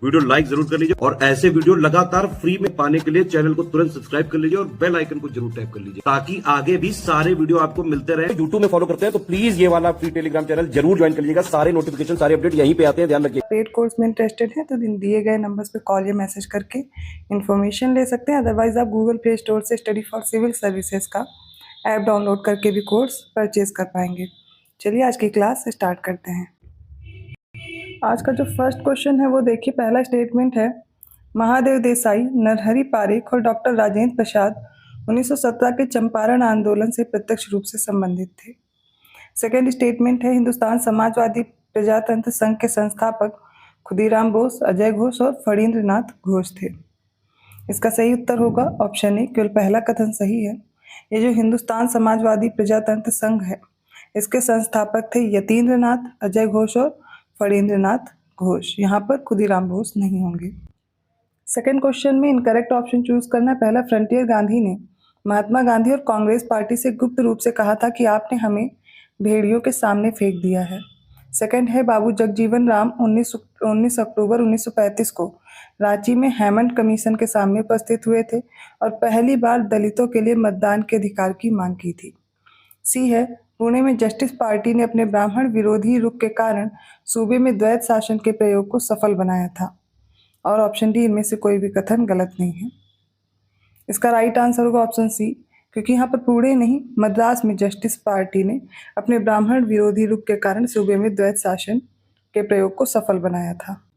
Video like जरूर कर लीजिए और ऐसे वीडियो लगातार फ्री में पाने के लिए चैनल को तुरंत सब्सक्राइब कर लीजिए और बेल आइकन को जरूर टैप कर लीजिए ताकि आगे भी सारे वीडियो आपको मिलते रहे। यूट्यूब में फॉलो करते हैं तो प्लीज ये वाला फ्री टेलीग्राम चैनल जरूर ज्वाइन कर लीजिएगा। सारे नोटिफिकेशन सारे अपडेट यहीं पे आते हैं, ध्यान रखिए। पेड कोर्स में इंटरेस्टेड है तो दिए गए नंबर्स पे कॉल या मैसेज करके इन्फॉर्मेशन ले सकते हैं। अदरवाइज आप गूगल प्ले स्टोर से स्टडी फॉर सिविल सर्विसेज का ऐप डाउनलोड करके भी कोर्स परचेज कर पाएंगे। चलिए आज की क्लास स्टार्ट करते हैं। आज का जो फर्स्ट क्वेश्चन है वो देखिए, पहला स्टेटमेंट है महादेव देसाई, नरहरि पारिक और डॉक्टर राजेंद्र प्रसाद 1917 के चंपारण आंदोलन से प्रत्यक्ष रूप से संबंधित थे। सेकेंड स्टेटमेंट है हिंदुस्तान समाजवादी प्रजातंत्र संघ के संस्थापक खुदीराम बोस, अजय घोष और फणींद्र नाथ घोष थे। इसका सही उत्तर होगा ऑप्शन ए, केवल पहला कथन सही है। ये जो हिंदुस्तान समाजवादी प्रजातंत्र संघ है इसके संस्थापक थे यतीन्द्र नाथ, अजय घोष और फणींद्र नाथ घोष। यहाँ पर खुदीराम बोस नहीं होंगे। सेकेंड क्वेश्चन में इनकरेक्ट ऑप्शन चूज करना है। पहला, फ्रंटियर गांधी ने महात्मा गांधी और कांग्रेस पार्टी से गुप्त रूप से कहा था कि आपने हमें भेड़ियों के सामने फेंक दिया है। सेकंड है बाबू जगजीवन राम 19 अक्टूबर 1935 को रांची में हेमंत कमीशन के सामने उपस्थित हुए थे और पहली बार दलितों के लिए मतदान के अधिकार की मांग की थी। सी है पुणे में जस्टिस पार्टी ने अपने ब्राह्मण विरोधी रुख के कारण सूबे में द्वैत शासन के प्रयोग को सफल बनाया था। और ऑप्शन डी, इनमें से कोई भी कथन गलत नहीं है। इसका राइट आंसर होगा ऑप्शन सी, क्योंकि यहाँ पर पुणे नहीं मद्रास में जस्टिस पार्टी ने अपने ब्राह्मण विरोधी रुख के कारण सूबे में द्वैत शासन के प्रयोग को सफल बनाया था।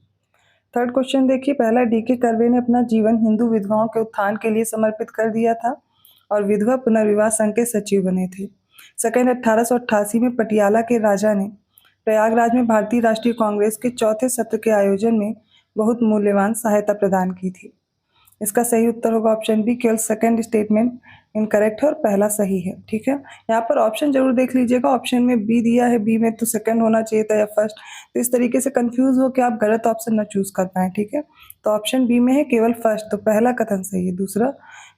थर्ड क्वेश्चन देखिए, पहला, डी.के. कर्वे ने अपना जीवन हिंदू विधवाओं के उत्थान के लिए समर्पित कर दिया था और विधवा पुनर्विवाह संघ के सचिव बने थे। सेकेंड, 1888 में पटियाला के राजा ने प्रयागराज में भारतीय राष्ट्रीय कांग्रेस के चौथे सत्र के आयोजन में बहुत मूल्यवान सहायता प्रदान की थी। इसका सही उत्तर होगा ऑप्शन बी, केवल सेकंड स्टेटमेंट इनकरेक्ट है और पहला सही है। ठीक है, यहाँ पर ऑप्शन जरूर देख लीजिएगा। ऑप्शन में बी दिया है, बी में तो सेकंड होना चाहिए था या फर्स्ट, तो इस तरीके से कंफ्यूज हो कि आप गलत ऑप्शन ना चूज कर पाए। ठीक है, तो ऑप्शन बी में है केवल फर्स्ट, तो पहला कथन सही है, दूसरा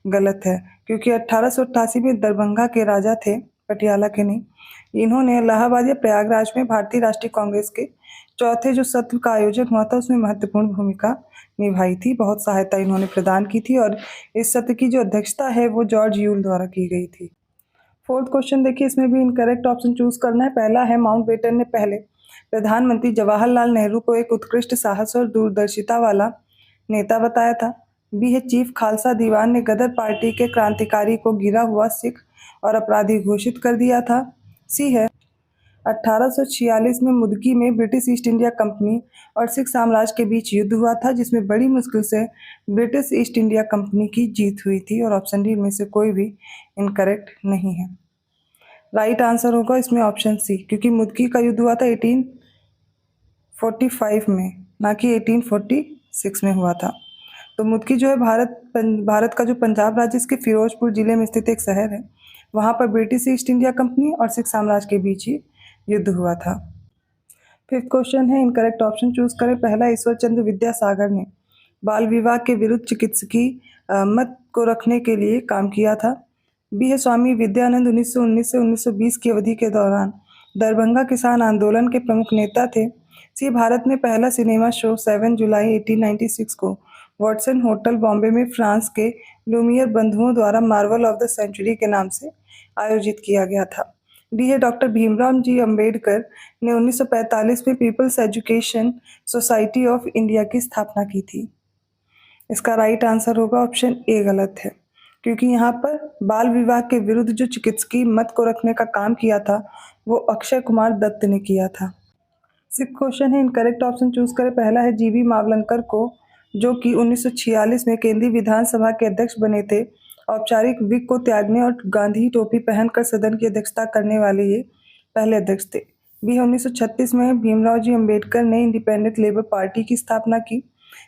गलत है। क्योंकि 1888 में दरभंगा के राजा थे, पटियाला के नहीं। इन्होंने इलाहाबाद या प्रयागराज में भारतीय राष्ट्रीय कांग्रेस के चौथे जो सत्र का आयोजन हुआ था उसमें महत्वपूर्ण भूमिका निभाई थी, बहुत सहायता इन्होंने प्रदान की थी और इस सत्र की जो अध्यक्षता है वो जॉर्ज यूल द्वारा की गई थी। फोर्थ क्वेश्चन देखिए, इसमें भी इनकरेक्ट ऑप्शन चूज करना है। पहला है माउंटबेटन ने पहले प्रधानमंत्री जवाहरलाल नेहरू को एक उत्कृष्ट साहस और दूरदर्शिता वाला नेता बताया था। बी है चीफ खालसा दीवान ने गदर पार्टी के क्रांतिकारी को गिरा हुआ सिख और अपराधी घोषित कर दिया था। सी है 1846 में मुदकी में ब्रिटिश ईस्ट इंडिया कंपनी और सिख साम्राज्य के बीच युद्ध हुआ था जिसमें बड़ी मुश्किल से ब्रिटिश ईस्ट इंडिया कंपनी की जीत हुई थी। और ऑप्शन डी में से कोई भी इनकरेक्ट नहीं है। राइट आंसर होगा इसमें ऑप्शन सी, क्योंकि मुदकी का युद्ध हुआ था 1845 में, ना कि 1846 में हुआ था। तो मुदकी जो है भारत का जो पंजाब राज्य इसके फिरोजपुर जिले में स्थित एक शहर है, वहाँ पर ब्रिटिश ईस्ट इंडिया कंपनी और सिख साम्राज्य के बीच ही युद्ध हुआ था। फिफ्थ क्वेश्चन है इनकरेक्ट ऑप्शन चूज करें। पहला, ईश्वर चंद्र विद्यासागर ने बाल विवाह के विरुद्ध चिकित्सकीय मत को रखने के लिए काम किया था। बी है स्वामी विद्यानंद 1919 से 1920 की अवधि के दौरान दरभंगा किसान आंदोलन के प्रमुख नेता थे। सी, भारत में पहला सिनेमा शो 7 जुलाई 1896 को वॉटसन होटल बॉम्बे में फ्रांस के लुमियर बंधुओं द्वारा मार्वल ऑफ द सेंचुरी के नाम से आयोजित किया गया था। डी है डॉक्टर भीमराव जी अंबेडकर ने 1945 में people's education society of India की स्थापना की थी। इसका राइट आंसर होगा ऑप्शन ए, गलत है, क्योंकि यहाँ पर बाल विवाह के विरुद्ध जो चिकित्सकीय मत को रखने का काम किया था वो अक्षय कुमार दत्त ने किया था। सिक्स्थ क्वेश्चन है इनकरेक्ट ऑप्शन चूज करें। पहला है जीवी मावलंकर को, जो कि 1946 में केंद्रीय विधानसभा के अध्यक्ष बने थे, औपचारिक विग को त्यागने और गांधी टोपी पहनकर सदन की अध्यक्षता करने वाले ये पहले अध्यक्ष थे। बी है 1936 में भीमराव जी अंबेडकर ने इंडिपेंडेंट लेबर पार्टी की स्थापना की।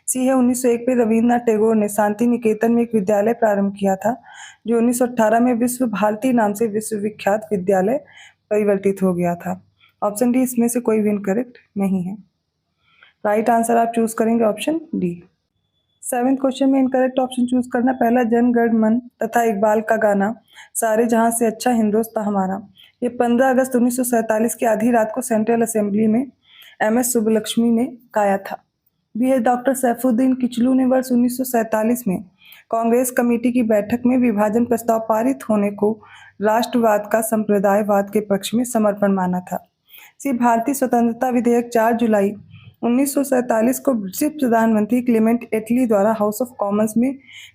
सी है 1901 में रविन्द्रनाथ टैगोर ने शांति निकेतन में एक विद्यालय प्रारंभ किया था, जो 1918 में विश्व भारती नाम से विश्वविख्यात विद्यालय परिवर्तित हो गया था। ऑप्शन डी, इसमें से कोई भी इनकरेक्ट नहीं है। राइट आंसर आप चूज करेंगे ऑप्शन डी। सेवेंथ क्वेश्चन में इनकरेक्ट ऑप्शन चूज करना। पहला, जन गण मन तथा इकबाल का गाना सारे जहां से अच्छा हिंदुस्तान हमारा, ये 15 अगस्त 1947 की आधी रात को सेंट्रल असेंबली में एम.एस. सुब्बलक्ष्मी ने गाया था। बी है डॉक्टर सैफुद्दीन किचलू ने वर्ष 1947 में कांग्रेस कमेटी की बैठक में विभाजन प्रस्ताव पारित होने को राष्ट्रवाद का संप्रदायवाद के पक्ष में समर्पण माना था। सी भारतीय स्वतंत्रता विधेयक 4 जुलाई 1947 को ब्रिटिश प्रधानमंत्री क्लेमेंट एटली द्वारा हाउस ऑफ कॉमन्स में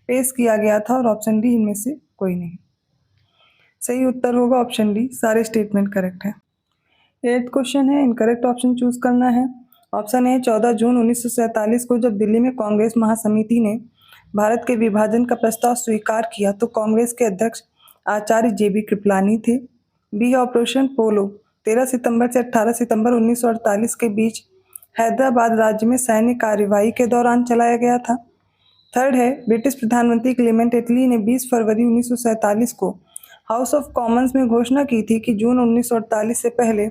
पेश किया गया था। और ऑप्शन डी इनमें से कोई नहीं। सही उत्तर होगा ऑप्शन डी, सारे स्टेटमेंट करेक्ट है। 8th क्वेश्चन है, इनकरेक्ट ऑप्शन चूज करना है। ऑप्शन ए 14 जून 1947 को जब दिल्ली में कांग्रेस महासमिति ने भारत के विभाजन का प्रस्ताव स्वीकार किया तो कांग्रेस के अध्यक्ष आचार्य जेबी कृपलानी थे। बी है ऑपरेशन पोलो 13 सितंबर से 18 सितंबर 1948 के बीच हैदराबाद राज्य में सैन्य कार्यवाही के दौरान चलाया गया था। थर्ड है ब्रिटिश प्रधानमंत्री क्लेमेंट एटली ने 20 फरवरी 1947 को हाउस ऑफ कॉमन्स में घोषणा की थी कि जून 1948 से पहले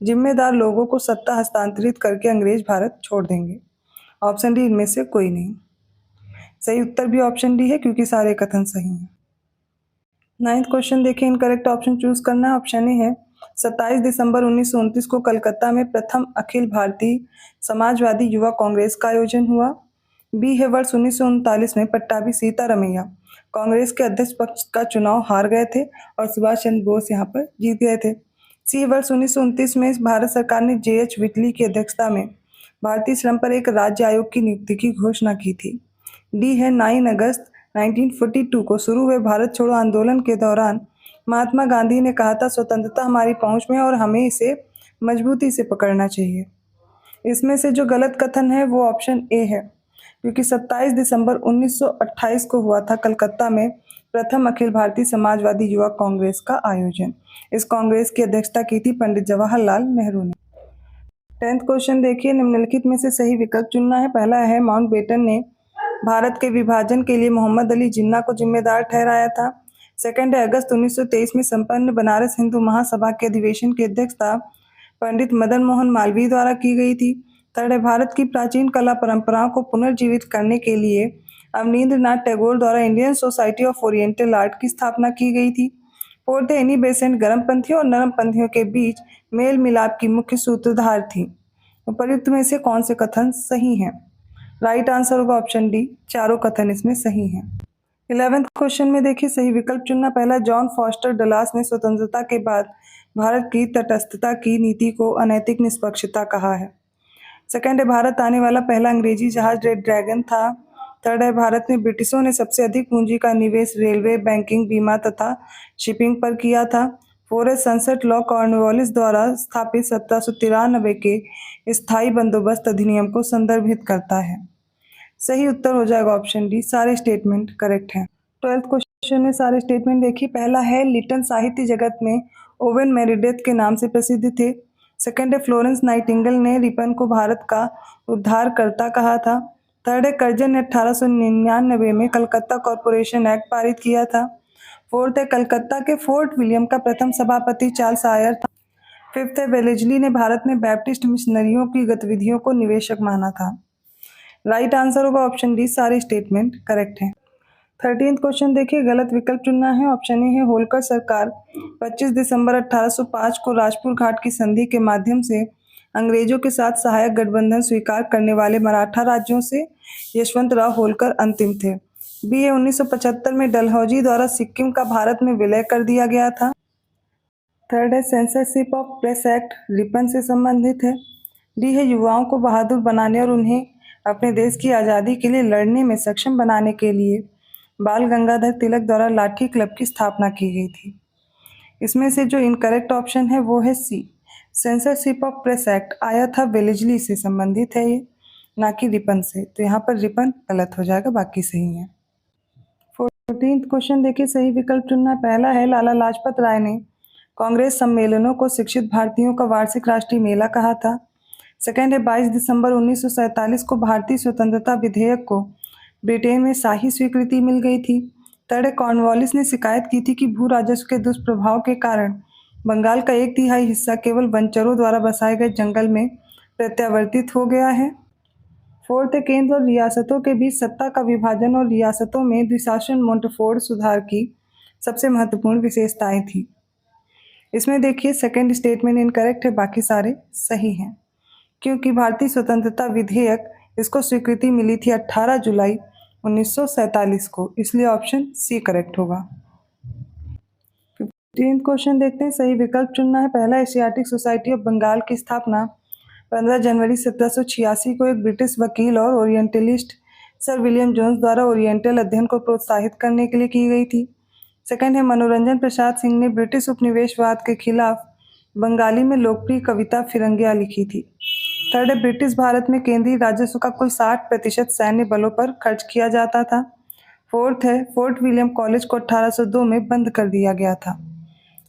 जिम्मेदार लोगों को सत्ता हस्तांतरित करके अंग्रेज भारत छोड़ देंगे। ऑप्शन डी इनमें से कोई नहीं। सही उत्तर भी ऑप्शन डी है क्योंकि सारे कथन सही हैं। 9th क्वेश्चन देखिए, इनकरेक्ट ऑप्शन चूज करना है। ऑप्शन ए है 27 दिसंबर 1929 को कलकत्ता में प्रथम अखिल भारतीय समाजवादी युवा कांग्रेस का आयोजन हुआ। बी है वर्ष 1939 में पट्टाभी सीतारमैया कांग्रेस के अध्यक्ष पक्ष का चुनाव हार गए थे और सुभाष चंद्र बोस यहाँ पर जीत गए थे। सी वर्ष 1929 में भारत सरकार ने JH विटली की अध्यक्षता में भारतीय श्रम पर एक राज्य आयोग की नियुक्ति की घोषणा की थी। डी है 9 अगस्त 1942 को शुरू हुए भारत छोड़ो आंदोलन के दौरान महात्मा गांधी ने कहा था स्वतंत्रता हमारी पहुंच में और हमें इसे मजबूती से पकड़ना चाहिए। इसमें से जो गलत कथन है वो ऑप्शन ए है क्योंकि 27 दिसंबर 1928 को हुआ था कलकत्ता में प्रथम अखिल भारतीय समाजवादी युवा कांग्रेस का आयोजन। इस कांग्रेस की अध्यक्षता की थी पंडित जवाहरलाल नेहरू ने। 10th क्वेश्चन देखिए, निम्नलिखित में से सही विकल्प चुनना है। पहला है माउंटबेटन ने भारत के विभाजन के लिए मोहम्मद अली जिन्ना को जिम्मेदार ठहराया था। सेकंड है अगस्त 1923 में संपन्न बनारस हिंदू महासभा के अधिवेशन की अध्यक्षता पंडित मदन मोहन मालवीय द्वारा की गई थी। थर्ड है भारत की प्राचीन कला परंपराओं को पुनर्जीवित करने के लिए अवनींद्रनाथ टैगोर द्वारा Indian society of oriental art की स्थापना की गई थी। फोर्थ है एनी बेसेंट गर्मपंथियों और नरमपंथियों के बीच मेल मिलाप की मुख्य सूत्रधार थी। उपयुक्त में से कौन से कथन सही हैं? राइट आंसर होगा ऑप्शन डी, चारों कथन इसमें सही हैं। 11th क्वेश्चन में देखिए, सही विकल्प चुनना। पहला, जॉन फॉस्टर डलास ने स्वतंत्रता के बाद भारत की तटस्थता की नीति को अनैतिक निष्पक्षता कहा है। सेकंड है भारत आने वाला पहला अंग्रेजी जहाज रेड ड्रैगन था। थर्ड है भारत में ब्रिटिशों ने सबसे अधिक पूंजी का निवेश रेलवे, बैंकिंग, बीमा तथा शिपिंग पर किया था। फोर्थ है सनसेट लॉ कॉर्नवालिस द्वारा स्थापित 1793 के स्थायी बंदोबस्त अधिनियम को संदर्भित करता है। सही उत्तर हो जाएगा ऑप्शन डी, सारे स्टेटमेंट करेक्ट हैं। 12th क्वेश्चन में सारे स्टेटमेंट देखिए। पहला है लिटन साहित्य जगत में ओवेन मेरिडेथ के नाम से प्रसिद्ध थे। सेकंड है फ्लोरेंस नाइटिंगेल ने रिपन को भारत का उद्धारकर्ता कहा था। थर्ड है कर्जन ने 1899 में कलकत्ता कॉरपोरेशन एक्ट पारित किया था। फोर्थ है कलकत्ता के फोर्ट विलियम का प्रथम सभापति चार्ल्स आयर था। फिफ्थ है वेलेजली ने भारत में बैप्टिस्ट मिशनरियों की गतिविधियों को निवेशक माना था। राइट आंसर होगा ऑप्शन डी, सारे स्टेटमेंट करेक्ट हैं। 13th क्वेश्चन देखिए, गलत विकल्प चुनना है। ऑप्शन ए है होलकर सरकार 25 दिसंबर 1805 को राजपुर घाट की संधि के माध्यम से अंग्रेजों के साथ सहायक गठबंधन स्वीकार करने वाले मराठा राज्यों से यशवंतराव होलकर अंतिम थे। बी है 1975 में डलहौजी द्वारा सिक्किम का भारत में विलय कर दिया गया था। थर्ड है censorship of press act Ripon से संबंधित है। डी है युवाओं को बहादुर बनाने और उन्हें अपने देश की आज़ादी के लिए लड़ने में सक्षम बनाने के लिए बाल गंगाधर तिलक द्वारा लाठी क्लब की स्थापना की गई थी। इसमें से जो इनकरेक्ट ऑप्शन है वो है सी, सेंसरशिप ऑफ प्रेस एक्ट आया था वेलेजली से संबंधित है ये, ना कि रिपन से। तो यहाँ पर रिपन गलत हो जाएगा, बाकी सही है। 14th क्वेश्चन देखिए, सही विकल्प चुनना। पहला है लाला लाजपत राय ने कांग्रेस सम्मेलनों को शिक्षित भारतीयों का वार्षिक राष्ट्रीय मेला कहा था। सेकंड है 22 दिसंबर 1947 को भारतीय स्वतंत्रता विधेयक को ब्रिटेन में शाही स्वीकृति मिल गई थी। थर्ड है कॉर्नवालिस ने शिकायत की थी कि भू राजस्व के दुष्प्रभाव के कारण बंगाल का 1/3 हिस्सा केवल वनचरों द्वारा बसाए गए जंगल में प्रत्यावर्तित हो गया है। फोर्थ है केंद्र और रियासतों के बीच सत्ता का विभाजन और रियासतों में द्विशासन मोंटेफोर्ड सुधार की सबसे महत्वपूर्ण विशेषताएं थी। इसमें देखिए सेकंड स्टेटमेंट इनकरेक्ट है, बाकी सारे सही हैं क्योंकि भारतीय स्वतंत्रता विधेयक इसको स्वीकृति मिली थी 18 जुलाई 1947 को, इसलिए ऑप्शन सी करेक्ट होगा। 15 क्वेश्चन देखते हैं, सही विकल्प चुनना है। पहला, एशियाटिक सोसाइटी ऑफ बंगाल की स्थापना 15 जनवरी 1786 को एक ब्रिटिश वकील और ओरिएंटलिस्ट सर विलियम जोन्स द्वारा ओरिएंटल अध्ययन को प्रोत्साहित करने के लिए की गई थी। सेकंड है, मनोरंजन प्रसाद सिंह ने ब्रिटिश उपनिवेशवाद के खिलाफ बंगाली में लोकप्रिय कविता फिरंगिया लिखी थी। थर्ड है, ब्रिटिश भारत में केंद्रीय राजस्व का कुल 60% सैन्य बलों पर खर्च किया जाता था। फोर्थ है, फोर्ट विलियम कॉलेज को 1802 में बंद कर दिया गया था।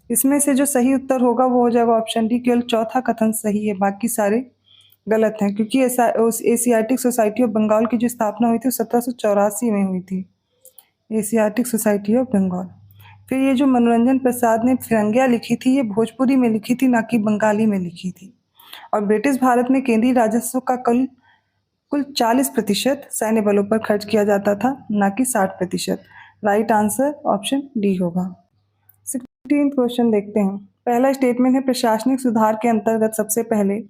इसमें से जो सही उत्तर होगा वो हो जाएगा ऑप्शन डी, केवल चौथा कथन सही है, बाकी सारे गलत हैं, क्योंकि एशियाटिक सोसाइटी ऑफ बंगाल की जो स्थापना हुई थी वो 1784 में हुई थी, एशियाटिक सोसाइटी ऑफ बंगाल। फिर ये जो मनोरंजन प्रसाद ने फिरंगिया लिखी थी, ये भोजपुरी में लिखी थी, ना कि बंगाली में लिखी थी। और ब्रिटिश भारत में केंद्रीय राजस्व का कुल 40% सैन्य बलों पर खर्च किया जाता था, ना कि 60%। राइट आंसर ऑप्शन डी होगा। 16 क्वेश्चन देखते हैं। पहला स्टेटमेंट है, प्रशासनिक सुधार के अंतर्गत सबसे पहले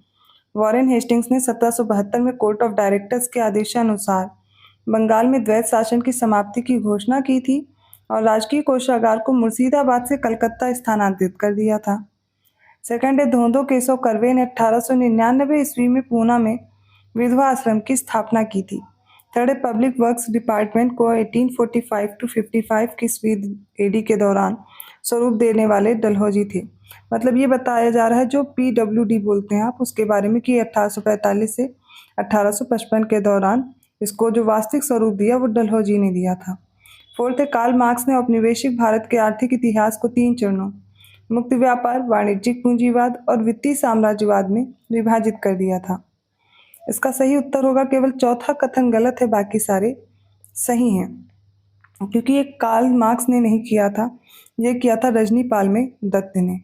वॉरेन हेस्टिंग्स ने 1772 में कोर्ट ऑफ डायरेक्टर्स के आदेशानुसार बंगाल में द्वैत शासन की समाप्ति की घोषणा की थी और राजकीय कोषागार को मुर्शिदाबाद से कलकत्ता स्थानांतरित कर दिया था। सेकंड है, धोंदो केशव कर्वे ने 1899 ईस्वी में पूना में विधवा आश्रम की स्थापना की थी। थर्ड है, पब्लिक वर्क्स डिपार्टमेंट को 1845 to 55 की ईस्वी एडी के दौरान स्वरूप देने वाले डलहौजी थे। मतलब ये बताया जा रहा है, जो PWD बोलते हैं आप, उसके बारे में कि 1845 से 1855 के दौरान इसको जो वास्तविक स्वरूप दिया वो डलहौजी ने दिया था। फोर्थ है, कार्ल मार्क्स ने औपनिवेशिक भारत के आर्थिक इतिहास को 3 चरणों मुक्त व्यापार, वाणिज्यिक पूंजीवाद और वित्तीय साम्राज्यवाद में विभाजित कर दिया था। इसका सही उत्तर होगा, केवल चौथा कथन गलत है, बाकी सारे सही हैं, क्योंकि ये कार्ल मार्क्स ने नहीं किया था, ये किया था रजनीपाल में दत्त ने।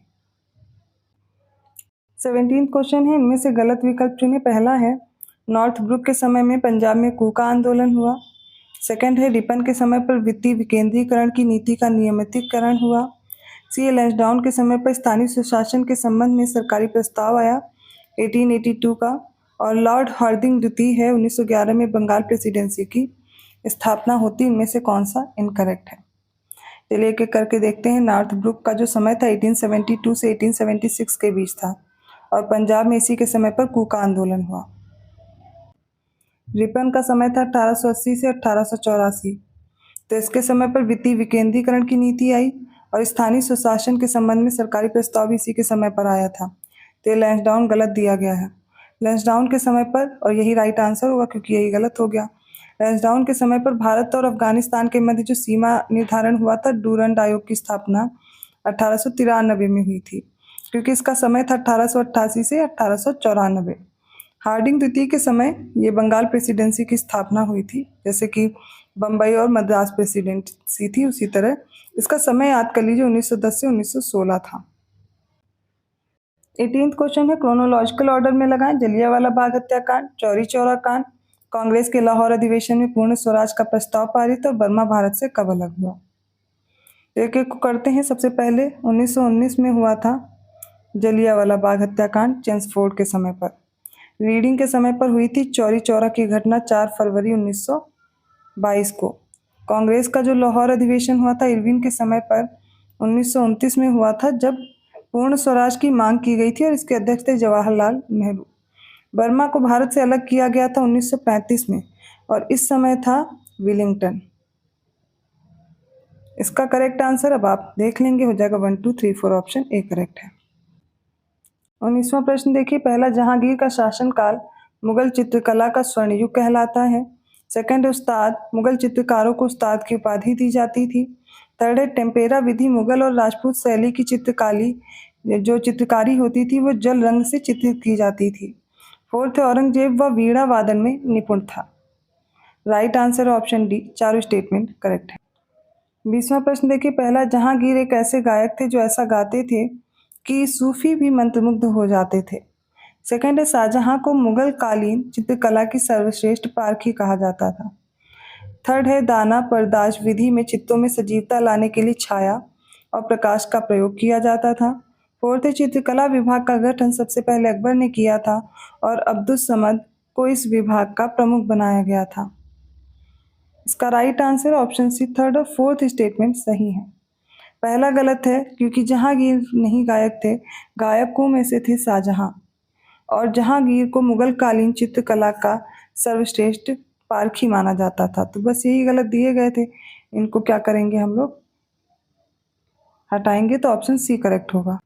17 क्वेश्चन है, इनमें से गलत विकल्प चुने। पहला है, नॉर्थ ब्रुक के समय में पंजाब में कूका आंदोलन हुआ। सेकंड है, रिपन के समय पर वित्तीय विकेंद्रीकरण की नीति का नियमितीकरण हुआ। सी, लैंसडाउन के समय पर स्थानीय सुशासन के संबंध में सरकारी प्रस्ताव आया 1882 का। और लॉर्ड हार्डिंग द्वितीय है 1911 में बंगाल प्रेसिडेंसी की स्थापना होती, इनमें से कौन सा इनकरेक्ट है। चलिए एक एक करके देखते हैं। नॉर्थ ब्रुक का जो समय था 1872 से 1876 के बीच था और पंजाब में इसी के समय पर कूका आंदोलन हुआ। रिपन का समय था 1880 से 1884, तो इसके समय पर वित्तीय विकेंद्रीकरण की नीति आई और स्थानीय सुशासन के संबंध में सरकारी प्रस्ताव इसी के समय पर आया था। तो लैंसडाउन गलत दिया गया है। लैंसडाउन के समय पर, और यही राइट आंसर होगा क्योंकि यही गलत हो गया, लैंसडाउन के समय पर भारत और अफगानिस्तान के मध्य जो सीमा निर्धारण हुआ था, डूरंड आयोग की स्थापना 1893 में हुई थी, क्योंकि इसका समय था 1888 से 1894। हार्डिंग द्वितीय के समय ये बंगाल प्रेसिडेंसी की स्थापना हुई थी, जैसे कि बम्बई और मद्रास प्रेसिडेंसी थी, उसी तरह इसका समय याद कर लीजिए 1910 से 1916 था। 18th क्वेश्चन है, क्रोनोलॉजिकल ऑर्डर में लगाएं। जलियांवाला बाग हत्याकांड, चौरी चौरा कांड, कांग्रेस के लाहौर अधिवेशन में पूर्ण स्वराज का प्रस्ताव पारित और बर्मा भारत से कब अलग हुआ। एक एक को करते हैं। सबसे पहले 1919 में हुआ था जलियांवाला बाग हत्याकांड, चेम्सफोर्ड के समय पर। रीडिंग के समय पर हुई थी चौरी चौरा की घटना 4 फरवरी 1922 को। कांग्रेस का जो लाहौर अधिवेशन हुआ था इरविन के समय पर 1929 में हुआ था, जब पूर्ण स्वराज की मांग की गई थी और इसके अध्यक्ष थे जवाहरलाल नेहरू। बर्मा को भारत से अलग किया गया था 1935 में और इस समय था विलिंगटन। इसका करेक्ट आंसर अब आप देख लेंगे, हो जाएगा 1 2 3 4, ऑप्शन ए करेक्ट है। 19वां प्रश्न देखिए। पहला, जहांगीर का शासनकाल मुगल चित्रकला का स्वर्ण युग कहलाता है। सेकंड है, उस्ताद, मुगल चित्रकारों को उस्ताद की उपाधि दी जाती थी। थर्ड है, टेम्पेरा विधि मुगल और राजपूत शैली की चित्रकारी होती थी वो जल रंग से चित्रित की जाती थी। फोर्थ है, औरंगजेब व वीणा वादन में निपुण था। राइट आंसर ऑप्शन डी, चारों स्टेटमेंट करेक्ट है। 20वां प्रश्न देखिए। पहला, जहांगीर एक ऐसे गायक थे जो ऐसा गाते थे कि सूफी भी मंत्रमुग्ध हो जाते थे। सेकंड है, शाहजहां को मुगल कालीन चित्रकला की सर्वश्रेष्ठ पारखी कहा जाता था। थर्ड है, दाना परदाश विधि में चित्रों में सजीवता लाने के लिए छाया और प्रकाश का प्रयोग किया जाता था। फोर्थ है, चित्रकला विभाग का गठन सबसे पहले अकबर ने किया था और अब्दुस समद को इस विभाग का प्रमुख बनाया गया था। इसका right answer option C, third और फोर्थ स्टेटमेंट सही है। पहला गलत है क्योंकि जहांगीर नहीं गायक थे, गायकों में से थे शाहजहां, और जहांगीर को मुगल कालीन चित्रकला का सर्वश्रेष्ठ पारखी माना जाता था। तो बस यही गलत दिए गए थे, इनको क्या करेंगे हम लोग, हटाएंगे, तो ऑप्शन सी करेक्ट होगा।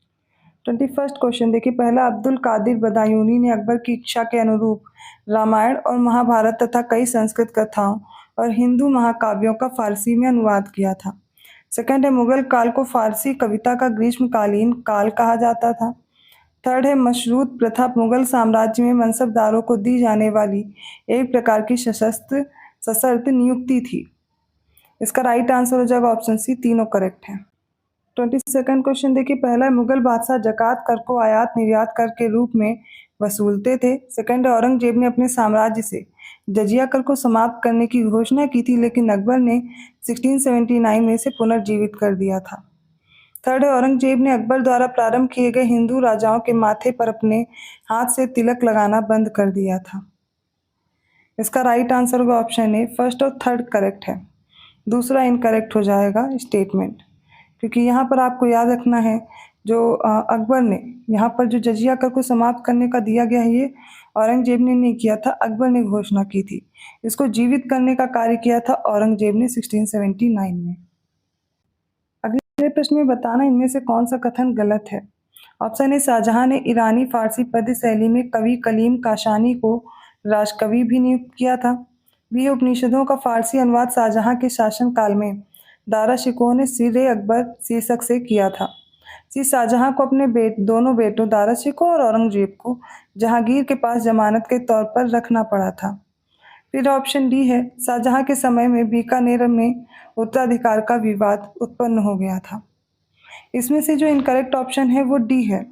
21st क्वेश्चन देखिए, पहला, अब्दुल कादिर बदायूनी ने अकबर की इच्छा के अनुरूप रामायण और महाभारत तथा कई संस्कृत कथाओं और हिंदू महाकाव्यों का फारसी में अनुवाद किया था। सेकंड है, मुगल काल को फारसी कविता का ग्रीष्मकालीन काल कहा जाता था। थर्ड है, मशरूत प्रथा मुगल साम्राज्य में मनसबदारों को दी जाने वाली एक प्रकार की सशर्त नियुक्ति थी। इसका राइट आंसर हो जाएगा ऑप्शन सी, तीनों करेक्ट है। 22nd क्वेश्चन देखिए, पहला, मुगल बादशाह जकात कर को आयात निर्यात कर के रूप में वसूलते थे। सेकंड, औरंगजेब ने अपने साम्राज्य से जजिया कर को समाप्त करने की घोषणा की थी, लेकिन अकबर ने 1679 में इसे पुनर्जीवित कर दिया था। थर्ड है, औरंगजेब ने अकबर द्वारा प्रारंभ किए गए हिंदू राजाओं के माथे पर अपने हाथ से तिलक लगाना बंद कर दिया था। इसका राइट आंसर होगा ऑप्शन ए, फर्स्ट और थर्ड करेक्ट है, दूसरा इनकरेक्ट हो जाएगा स्टेटमेंट, क्योंकि यहाँ पर आपको याद रखना है जो अकबर ने यहाँ पर जो जजिया कर को समाप्त करने का दिया गया है, ये औरंगजेब ने नहीं किया था, अकबर ने घोषणा की थी। इसको जीवित करने का कार्य किया था औरंगजेब ने 1679 में। अगले प्रश्न में बताना इनमें से कौन सा कथन गलत है। ऑप्शन ए, शाहजहां ने ईरानी फारसी पद्य शैली में कवि कलीम काशानी को राजकवि भी नियुक्त किया था। बी, उपनिषदों का फारसी अनुवाद शाहजहां के शासनकाल में दारा शिकोह ने सिर अकबर शीर्षक से किया था। सी, शाहजहां को अपने दोनों बेटों दारा शिकोह और औरंगजेब को जहांगीर के पास जमानत के तौर पर रखना पड़ा था। फिर ऑप्शन डी है, शाहजहां के समय में बीकानेर में उत्तराधिकार का विवाद उत्पन्न हो गया था। इसमें से जो इनकरेक्ट ऑप्शन है वो डी है,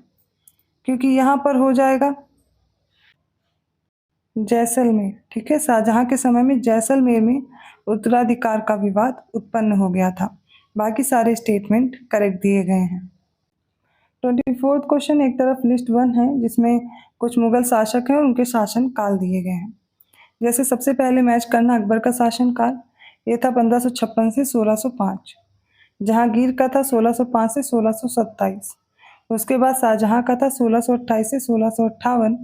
क्योंकि यहाँ पर हो जाएगा जैसलमेर। ठीक है, शाहजहां के समय में जैसलमेर में उत्तराधिकार का विवाद उत्पन्न हो गया था। बाकी सारे स्टेटमेंट करेक्ट दिए गए हैं। 24th क्वेश्चन, एक तरफ लिस्ट 1 है जिसमें कुछ मुगल शासक हैं और उनके शासन काल दिए गए हैं। जैसे सबसे पहले मैच करना अकबर का शासनकाल, ये था 1556 से 1605। जहांगीर का था 1605 से 1627। उसके बाद शाहजहां का था 1628 से 1658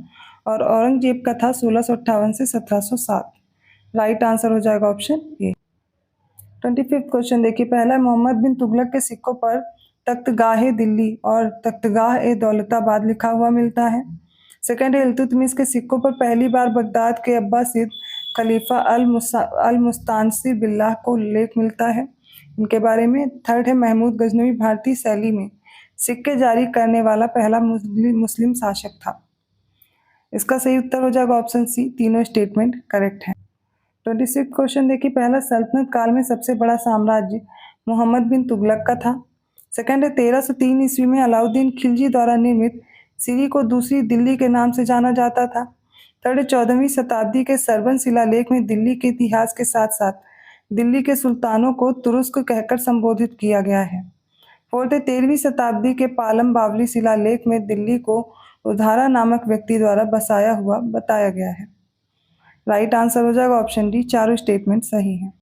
और औरंगजेब का था 1658 से 1707। राइट आंसर हो जाएगा ऑप्शन ए। 25th क्वेश्चन देखिए, पहला, मोहम्मद बिन तुगलक के सिक्कों पर तख्तगाह दिल्ली और तख्तगाह ए दौलताबाद लिखा हुआ मिलता है। सेकंड है, इल्तुतमिश के सिक्कों पर पहली बार बगदाद के अब्बासिद खलीफा अल मुस्तानसिर बिल्लाह को उल्लेख मिलता है इनके बारे में। थर्ड है, महमूद गजनवी भारतीय शैली में सिक्के जारी करने वाला पहला मुस्लिम शासक था। इसका सही उत्तर हो जाएगा ऑप्शन सी, तीनों स्टेटमेंट करेक्ट है। 26th क्वेश्चन देखिए, पहला, सल्तनत काल में सबसे बड़ा साम्राज्य मोहम्मद बिन तुगलक का था। सेकंड है, 1303 ईस्वी में अलाउद्दीन खिलजी द्वारा निर्मित सिरी को दूसरी दिल्ली के नाम से जाना जाता था। थर्ड, 14वीं शताब्दी के सरबन शिलालेख में दिल्ली के इतिहास के साथ साथ दिल्ली के सुल्तानों को तुरुस्क कहकर संबोधित किया गया है। फोर्थ, 13वीं शताब्दी के पालम बावली शिलालेख में दिल्ली को उधारा नामक व्यक्ति द्वारा बसाया हुआ बताया गया है। राइट आंसर हो जाएगा ऑप्शन डी, चारों स्टेटमेंट सही हैं।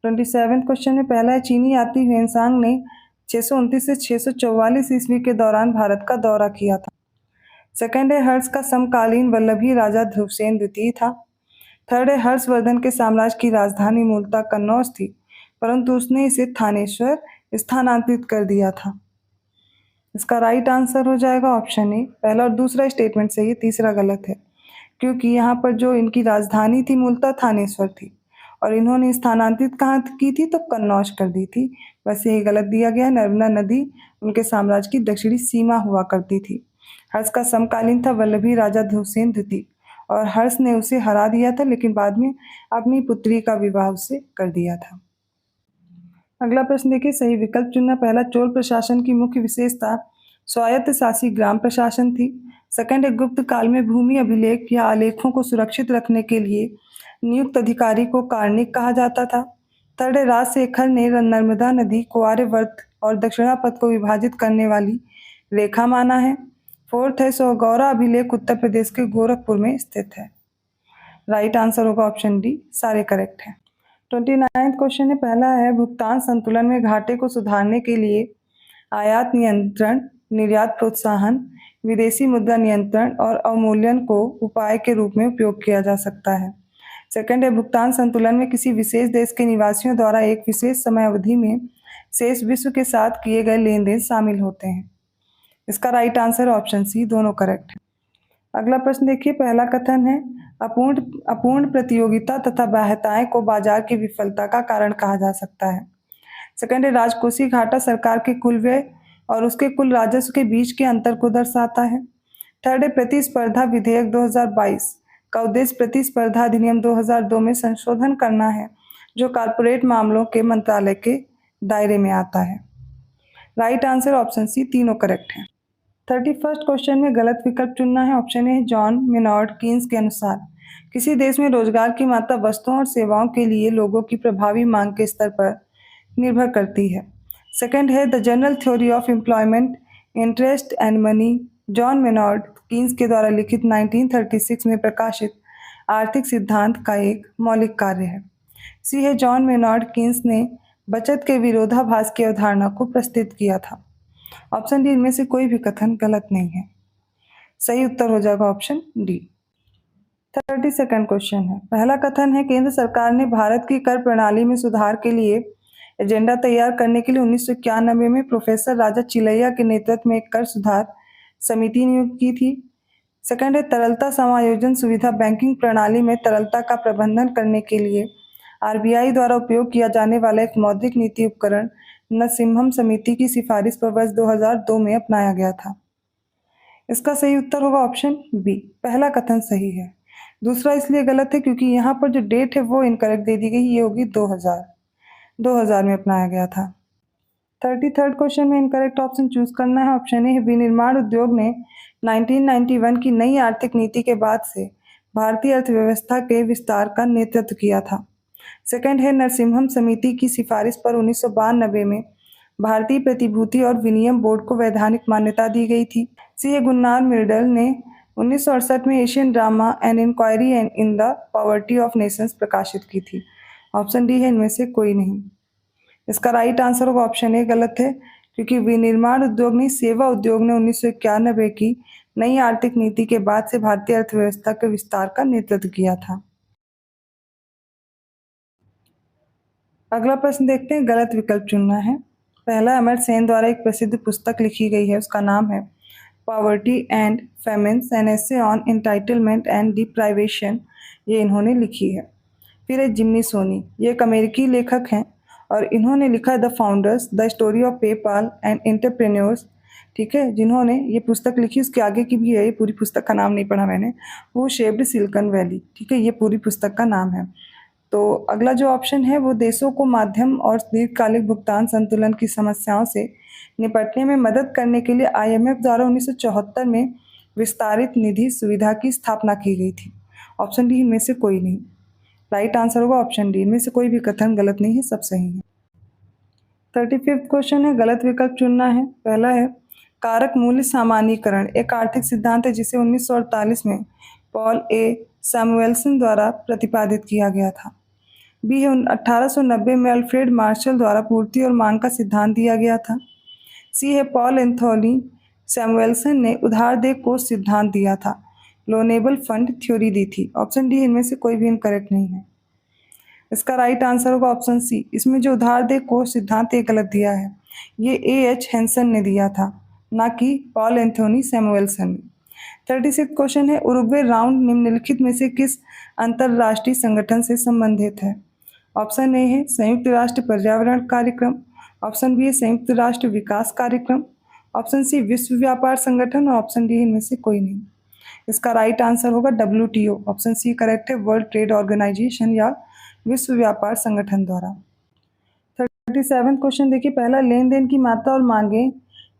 27th क्वेश्चन में पहला है, चीनी यात्री ह्वेनसांग ने 629 से 644 ईस्वी के दौरान भारत का दौरा किया था। सेकंड है, हर्ष का समकालीन वल्लभी राजा ध्रुवसेन द्वितीय था। थर्ड है, हर्षवर्धन के साम्राज्य की राजधानी मूलतः कन्नौज थी, परंतु उसने इसे थानेश्वर स्थानांतरित कर दिया था। इसका राइट आंसर हो जाएगा ऑप्शन ए, पहला और दूसरा स्टेटमेंट सही है, तीसरा गलत है, क्योंकि यहाँ पर जो इनकी राजधानी थी मूलतः थानेश्वर थी और इन्होंने स्थानांतरित कहाँ की थी, तो कन्नौज कर दी थी। बस यही गलत दिया गया है। नर्मदा नदी उनके साम्राज्य की दक्षिणी सीमा हुआ करती थी। हर्ष का समकालीन था वल्लभी राजा ध्रुवसेन द्वितीय और हर्ष ने उसे हरा दिया था, लेकिन बाद में अपनी पुत्री का विवाह उससे कर दिया था। अगला प्रश्न देखिए, सही विकल्प चुनना। पहला, चोल प्रशासन की मुख्य विशेषता स्वायत्त शासी ग्राम प्रशासन थी। सेकंड है, गुप्त काल में भूमि अभिलेख या आलेखों को सुरक्षित रखने के लिए नियुक्त अधिकारी को कार्णिक कहा जाता था। थर्ड है, राजशेखर ने नर्मदा नदी को आर्यवर्त और दक्षिणापथ को विभाजित करने वाली रेखा माना है। फोर्थ है, सौगौरा अभिलेख उत्तर प्रदेश के गोरखपुर में स्थित है। राइट आंसर होगा ऑप्शन डी, सारे करेक्ट हैं। 29वां क्वेश्चन है, पहला है भुगतान संतुलन में घाटे को सुधारने के लिए आयात नियंत्रण, निर्यात प्रोत्साहन, विदेशी मुद्रा नियंत्रण और अवमूल्यन को उपाय के रूप में उपयोग किया जा सकता है। सेकंड है भुगतान संतुलन में किसी विशेष देश के निवासियों द्वारा एक विशेष समय अवधि में शेष विश्व के साथ किए गए लेन देन शामिल होते हैं। इसका राइट आंसर ऑप्शन सी, दोनों करेक्ट है। अगला प्रश्न देखिए, पहला कथन है अपूर्ण प्रतियोगिता तथा बाह्यताएं को बाजार की विफलता का कारण कहा जा सकता है। सेकंड है राजकोषीय घाटा सरकार के कुल व्यय और उसके कुल राजस्व के बीच के अंतर को दर्शाता है। थर्ड है प्रतिस्पर्धा विधेयक 2022 का उद्देश्य प्रतिस्पर्धा अधिनियम 2002 में संशोधन करना है जो कॉर्पोरेट मामलों के मंत्रालय के दायरे में आता है। राइट आंसर ऑप्शन सी, तीनों करेक्ट हैं। 31 क्वेश्चन में गलत विकल्प चुनना है। Option A John Maynard Keynes के अनुसार किसी देश में रोजगार की मात्रा वस्तुओं और सेवाओं के लिए लोगों की प्रभावी मांग के स्तर पर निर्भर करती है। सेकंड है the general theory of employment, interest and money, John Maynard Keynes के द्वारा लिखित 1936 में प्रकाशित आर्थिक सिद्धांत का एक मौलिक कार्य है। सी है जॉन मेनॉर्ड कीन्स ने बचत के विरोधाभास की अवधारणा को प्रस्तुत किया था। ऑप्शन डी इनमें से कोई भी कथन गलत नहीं है। सही उत्तर हो जाएगा ऑप्शन डी। 32वां क्वेश्चन है, पहला कथन है केंद्र सरकार ने भारत की कर प्रणाली में सुधार के लिए एजेंडा तैयार करने के लिए 1991 में प्रोफेसर राजा चिलैया के नेतृत्व में एक कर सुधार समिति नियुक्त की थी। सेकंड है तरलता समायोजन सुविधा बैंकिंग प्रणाली में तरलता का प्रबंधन करने के लिए आरबीआई द्वारा उपयोग किया जाने वाला एक मौद्रिक नीति उपकरण नरसिम्हम समिति की सिफारिश पर वर्ष 2002 में अपनाया गया था। इसका सही उत्तर होगा ऑप्शन बी, पहला कथन सही है। दूसरा इसलिए गलत है क्योंकि यहाँ पर जो डेट है वो इनकरेक्ट दे दी गई, ये होगी 2000 में अपनाया गया था। 33 क्वेश्चन में इनकरेक्ट ऑप्शन चूज करना है। ऑप्शन ए विनिर्माण उद्योग ने 1991 की नई आर्थिक नीति के बाद से भारतीय अर्थव्यवस्था के विस्तार का नेतृत्व किया था। सेकंड है नरसिम्हम समिति की सिफारिश पर 1992 में भारतीय प्रतिभूति और विनिमय बोर्ड को वैधानिक मान्यता दी गई थी। सी है गुन्नार मिर्डल ने 1968 में Asian drama and inquiry in the poverty of nations प्रकाशित की थी। ऑप्शन डी है इनमें से कोई नहीं। इसका राइट आंसर होगा ऑप्शन ए, गलत है क्योंकि विनिर्माण उद्योग नहीं सेवा उद्योग ने 1991 की नई आर्थिक नीति के बाद से भारतीय अर्थव्यवस्था के विस्तार का नेतृत्व किया था। अगला प्रश्न देखते हैं, गलत विकल्प चुनना है। पहला अमर सेन द्वारा एक प्रसिद्ध पुस्तक लिखी गई है, उसका नाम है poverty and famines an essay on entitlement and deprivation, ये इन्होंने लिखी है। फिर है जिम्मी सोनी, ये एक अमेरिकी लेखक हैं और इन्होंने लिखा the founders the story of PayPal and entrepreneurs, ठीक है, जिन्होंने ये पुस्तक लिखी। उसके आगे की भी है, ये पूरी पुस्तक का नाम नहीं पढ़ा मैंने, वो शेप्ड सिलिकॉन वैली, ठीक है, ये पूरी पुस्तक का नाम है। तो अगला जो ऑप्शन है वो देशों को माध्यम और दीर्घकालिक भुगतान संतुलन की समस्याओं से निपटने में मदद करने के लिए आईएमएफ द्वारा 1974 में विस्तारित निधि सुविधा की स्थापना की गई थी। ऑप्शन डी इनमें से कोई नहीं। राइट आंसर होगा ऑप्शन डी, इनमें से कोई भी कथन गलत नहीं है, सब सही है। 35वां क्वेश्चन है, गलत विकल्प चुनना है। पहला है कारक मूल्य सामान्यीकरण एक आर्थिक सिद्धांत है जिसे 1948 में पॉल ए सैमुएल्सन द्वारा प्रतिपादित किया गया था। बी है 1890 में अल्फ्रेड मार्शल द्वारा पूर्ति और मांग का सिद्धांत दिया गया था। सी है पॉल एंथोनी सैमुएल्सन ने उधार दे कोष सिद्धांत दिया था, लोनेबल फंड थ्योरी दी थी। ऑप्शन डी इनमें से कोई भी इनकरेक्ट नहीं है। इसका राइट आंसर होगा ऑप्शन सी, इसमें जो उधार दे कोष सिद्धांत ये गलत दिया है, ये एएच हेंसन ने दिया था, ना कि पॉल एंथोनी सैमुएल्सन ने। 36 क्वेश्चन है, उरुग्वे राउंड निम्नलिखित में से किस अंतरराष्ट्रीय संगठन से संबंधित है। ऑप्शन ए है संयुक्त राष्ट्र पर्यावरण कार्यक्रम, ऑप्शन बी है संयुक्त राष्ट्र विकास कार्यक्रम, ऑप्शन सी विश्व व्यापार संगठन और ऑप्शन डी इनमें से कोई नहीं। इसका राइट आंसर होगा WTO, ऑप्शन सी करेक्ट है, वर्ल्ड ट्रेड ऑर्गेनाइजेशन या विश्व व्यापार संगठन द्वारा। 37 क्वेश्चन देखिए, पहला लेन देन की मात्रा और मांगे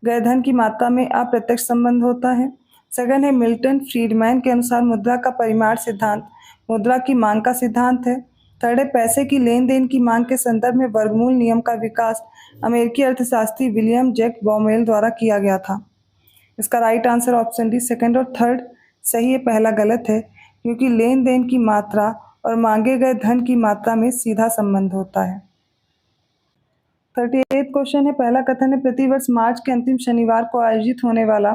गए धन की मात्रा में अप्रत्यक्ष संबंध होता है। सेकंड है मिल्टन फ्रीडमैन के अनुसार मुद्रा का परिमाण सिद्धांत मुद्रा की मांग का सिद्धांत है। थर्ड है पैसे की लेन देन की मांग के संदर्भ में वर्गमूल नियम का विकास अमेरिकी अर्थशास्त्री विलियम जैक बॉमेल द्वारा किया गया था। इसका right answer option D, second और थर्ड सही है, पहला गलत है क्योंकि लेन देन की मात्रा और मांगे गए धन की मात्रा में सीधा संबंध होता है। 38 क्वेश्चन है, पहला कथन है, प्रतिवर्ष मार्च के अंतिम शनिवार को आयोजित होने वाला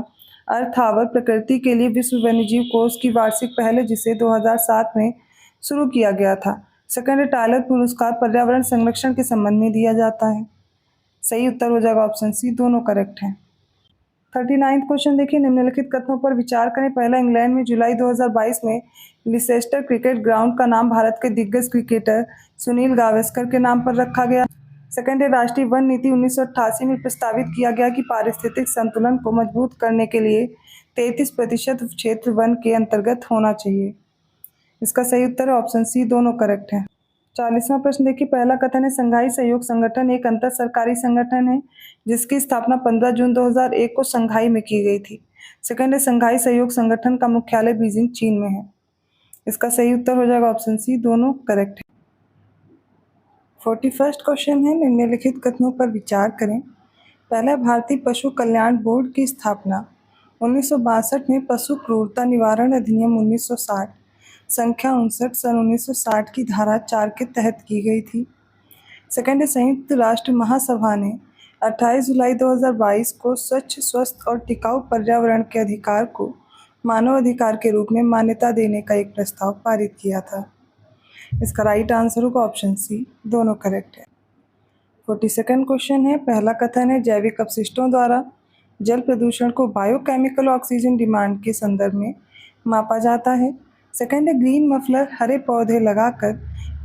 अर्थ आवर प्रकृति के लिए विश्व वन्यजीव कोष की वार्षिक पहल है, जिसे 2007 में शुरू किया गया था। सेकंड है, टाइलर पुरस्कार पर्यावरण संरक्षण के संबंध में दिया जाता है। सही उत्तर हो जाएगा ऑप्शन सी, दोनों करेक्ट हैं। 39 क्वेश्चन देखिए, निम्नलिखित कथनों पर विचार करें। पहला, इंग्लैंड में जुलाई 2022 में लिसेस्टर क्रिकेट ग्राउंड का नाम भारत के दिग्गज क्रिकेटर सुनील गावस्कर के नाम पर रखा गया। सेकंड है, राष्ट्रीय वन नीति 1988 में प्रस्तावित किया गया कि पारिस्थितिक संतुलन को मजबूत करने के लिए 33% क्षेत्र वन के अंतर्गत होना चाहिए। इसका सही उत्तर है ऑप्शन सी, दोनों करेक्ट हैं। 40वां प्रश्न देखिए, पहला कथन है, संघाई सहयोग संगठन एक अंतर सरकारी संगठन है जिसकी स्थापना 15 जून 2001 को संघाई में की गई थी। सेकंड है, संघाई सहयोग संगठन का मुख्यालय बीजिंग चीन में है। इसका सही उत्तर हो जाएगा ऑप्शन सी, दोनों करेक्ट है। 41वां क्वेश्चन है, निम्नलिखित कथनों पर विचार करें। पहला, भारतीय पशु कल्याण बोर्ड की स्थापना 1962 में पशु क्रूरता निवारण अधिनियम 1960 संख्या 59 सन 1960 की धारा 4 के तहत की गई थी। सेकंड है, संयुक्त राष्ट्र महासभा ने 28 जुलाई 2022 को स्वच्छ, स्वस्थ और टिकाऊ पर्यावरण के अधिकार को मानव अधिकार के रूप में मान्यता देने का एक प्रस्ताव पारित किया था। इसका राइट आंसर होगा ऑप्शन सी, दोनों करेक्ट है। 42वां क्वेश्चन है, पहला कथन है, जैविक अपशिष्टों द्वारा जल प्रदूषण को बायोकेमिकल ऑक्सीजन डिमांड के संदर्भ में मापा जाता है। सेकंड है, ग्रीन मफलर हरे पौधे लगाकर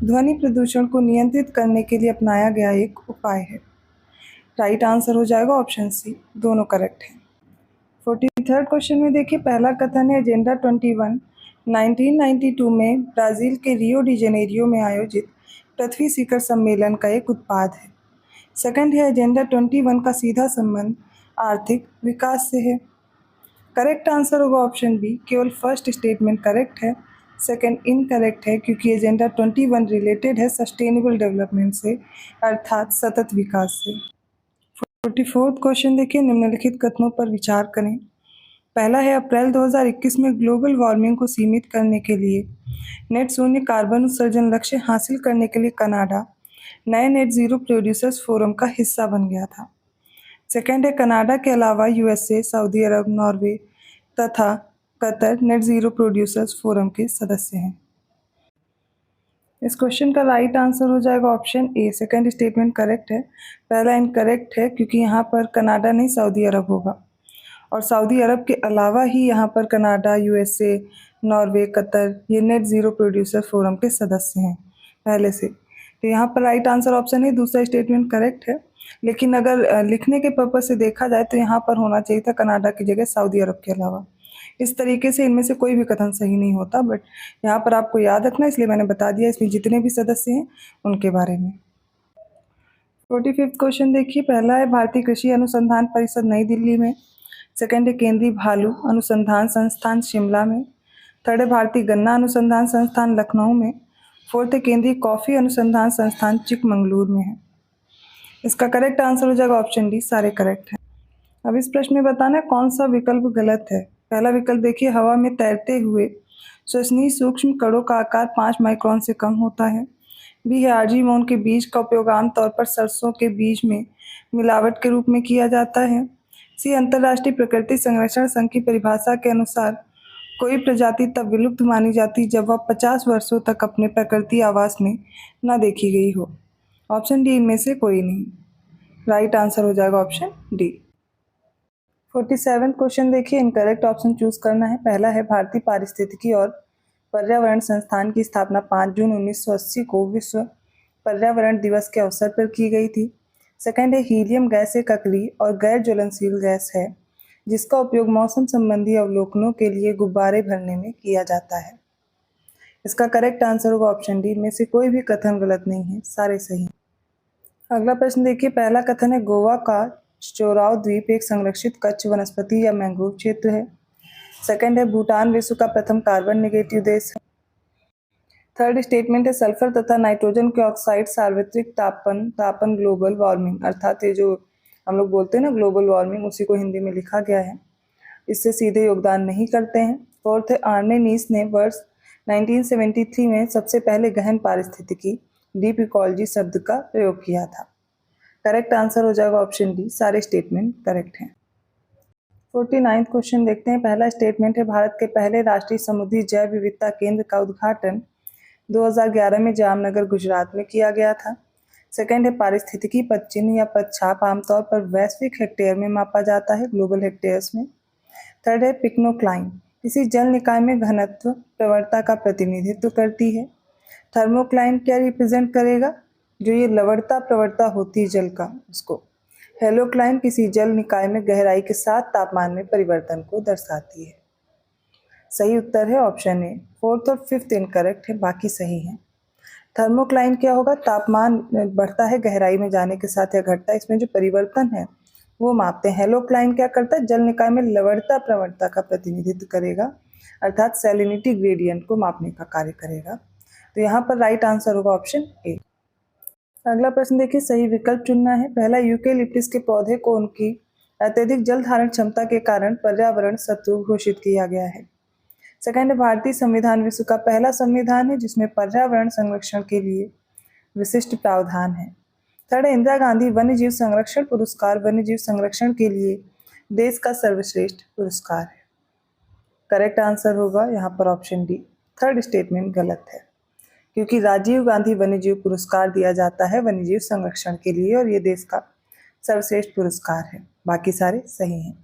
ध्वनि प्रदूषण को नियंत्रित करने के लिए अपनाया गया एक उपाय है। राइट आंसर हो जाएगा ऑप्शन सी, दोनों करेक्ट हैं। 43वां क्वेश्चन में देखिए, पहला कथन है, एजेंडा 21 1992 में ब्राज़ील के रियो डी जेनेरियो में आयोजित पृथ्वी शिखर सम्मेलन का एक उत्पाद है। सेकंड है, एजेंडा 21 का सीधा संबंध आर्थिक विकास से है। करेक्ट आंसर होगा ऑप्शन बी, केवल फर्स्ट स्टेटमेंट करेक्ट है, सेकंड इनकरेक्ट है, क्योंकि एजेंडा 21 रिलेटेड है सस्टेनेबल डेवलपमेंट से, अर्थात सतत विकास से। 44वां क्वेश्चन देखिए, निम्नलिखित कथनों पर विचार करें। पहला है, अप्रैल 2021 में ग्लोबल वार्मिंग को सीमित करने के लिए नेट शून्य कार्बन उत्सर्जन लक्ष्य हासिल करने के लिए कनाडा नए नेट जीरो प्रोड्यूसर्स फोरम का हिस्सा बन गया था। सेकंड है, कनाडा के अलावा यूएसए, सऊदी अरब, नॉर्वे तथा Qatar net zero producers forum के सदस्य हैं। इस क्वेश्चन का राइट आंसर हो जाएगा option A, second statement correct है। पहला इनकरेक्ट है, क्योंकि यहाँ पर कनाडा नहीं सऊदी अरब होगा, और सऊदी अरब के अलावा ही यहाँ पर कनाडा, यूएसए, नॉर्वे, कतर ये नेट ज़ीरो प्रोड्यूसर फोरम के सदस्य हैं पहले से। तो यहाँ पर राइट आंसर ऑप्शन है, दूसरा स्टेटमेंट करेक्ट है। लेकिन अगर लिखने के पर्पज से देखा जाए तो यहाँ पर होना चाहिए था कनाडा की जगह सऊदी अरब के अलावा। इस तरीके से इनमें से कोई भी कथन सही नहीं होता, बट यहाँ पर आपको याद रखना, इसलिए मैंने बता दिया इसमें जितने भी सदस्य हैं उनके बारे में। 45वां क्वेश्चन देखिए, पहला है, भारतीय कृषि अनुसंधान परिषद नई दिल्ली में। सेकंड है, केंद्रीय भालू अनुसंधान संस्थान शिमला में। थर्ड है, भारतीय गन्ना अनुसंधान संस्थान लखनऊ में। फोर्थ है, केंद्रीय कॉफ़ी अनुसंधान संस्थान चिकमंगलुरु में है। इसका करेक्ट आंसर हो जाएगा ऑप्शन डी, सारे करेक्ट हैं। अब इस प्रश्न में बताना है कौन सा विकल्प गलत है। पहला विकल्प देखिए, हवा में तैरते हुए श्वसनीय सूक्ष्म कणों का आकार 5 माइक्रोन से कम होता है। बी है, आर्जीमोन के बीज का उपयोग आमतौर पर सरसों के बीज में मिलावट के रूप में किया जाता है। सी, अंतर्राष्ट्रीय प्रकृति संरक्षण संघ की परिभाषा के अनुसार कोई प्रजाति तब विलुप्त मानी जाती जब वह 50 वर्षों तक अपने प्रकृति आवास में न देखी गई हो। ऑप्शन डी इनमें से कोई नहीं। राइट आंसर हो जाएगा ऑप्शन डी। 47वां क्वेश्चन देखिए, इनकरेक्ट ऑप्शन चूज करना है। पहला है, भारतीय पारिस्थितिकी और पर्यावरण संस्थान की स्थापना 5 जून 1980 को विश्व पर्यावरण दिवस के अवसर पर की गई थी। सेकंड है, हीलियम गैस एक अक्रिय और गैर ज्वलनशील गैस है जिसका उपयोग मौसम संबंधी अवलोकनों के लिए गुब्बारे भरने में किया जाता है। इसका करेक्ट आंसर होगा ऑप्शन डी, में से कोई भी कथन गलत नहीं है, सारे सही। अगला प्रश्न देखिए, पहला कथन है, गोवा का चोराव द्वीप एक संरक्षित कच्छ वनस्पति या मैंग्रोव क्षेत्र है। सेकंड है, भूटान विश्व का प्रथम कार्बन नेगेटिव देश है। थर्ड स्टेटमेंट है, सल्फर तथा नाइट्रोजन के ऑक्साइड सार्वत्रिक तापन ग्लोबल वार्मिंग, अर्थात ये जो हम लोग बोलते हैं ना ग्लोबल वार्मिंग, उसी को हिंदी में लिखा गया है, इससे सीधे योगदान नहीं करते हैं। फोर्थ है, आर्ने नीस ने वर्ष 1973 में सबसे पहले गहन पारिस्थितिकी डीप इकोलॉजी शब्द का प्रयोग किया था। करेक्ट आंसर हो जाएगा ऑप्शन डी, सारे स्टेटमेंट करेक्ट हैं। 49 क्वेश्चन देखते हैं। पहला स्टेटमेंट है, भारत के पहले राष्ट्रीय समुद्री जैव विविधता केंद्र का उद्घाटन 2011 में जामनगर गुजरात में किया गया था। सेकंड है, पारिस्थितिकी पदचिन्ह या पदछाप आमतौर पर वैश्विक हेक्टेयर में मापा जाता है, ग्लोबल हेक्टेयर्स में। थर्ड है, पिक्नोक्लाइन किसी जल निकाय में घनत्व प्रवणता का प्रतिनिधित्व करती है। थर्मोक्लाइन क्या रिप्रेजेंट करेगा, जो ये लवणता प्रवणता होती है जल का, उसको। हेलोक्लाइन किसी जल निकाय में गहराई के साथ तापमान में परिवर्तन को दर्शाती है। सही उत्तर है ऑप्शन ए। फोर्थ और फिफ्थ इनकरेक्ट है, बाकी सही है। थर्मोक्लाइन क्या होगा, तापमान बढ़ता है गहराई में जाने के साथ या घटता है, इसमें जो परिवर्तन है वो मापते हैं। हेलोक्लाइन क्या करता है, जल निकाय में लवणता प्रवणता का प्रतिनिधित्व करेगा, अर्थात सैलिनिटी ग्रेडियंट को मापने का कार्य करेगा। तो यहाँ पर राइट आंसर होगा ऑप्शन ए। अगला प्रश्न देखिए, सही विकल्प चुनना है। पहला, यूकेलिप्टिस के पौधे को उनकी अत्यधिक जल धारण क्षमता के कारण पर्यावरण शत्रु घोषित किया गया है। सेकंड, भारतीय संविधान विश्व का पहला संविधान है जिसमें पर्यावरण संरक्षण के लिए विशिष्ट प्रावधान है। थर्ड, इंदिरा गांधी वन्य जीव संरक्षण पुरस्कार वन्य जीव संरक्षण के लिए देश का सर्वश्रेष्ठ पुरस्कार है। करेक्ट आंसर होगा यहाँ पर ऑप्शन डी, थर्ड स्टेटमेंट गलत है, क्योंकि राजीव गांधी वन्यजीव पुरस्कार दिया जाता है वन्यजीव संरक्षण के लिए और ये देश का सर्वश्रेष्ठ पुरस्कार है। बाकी सारे सही हैं।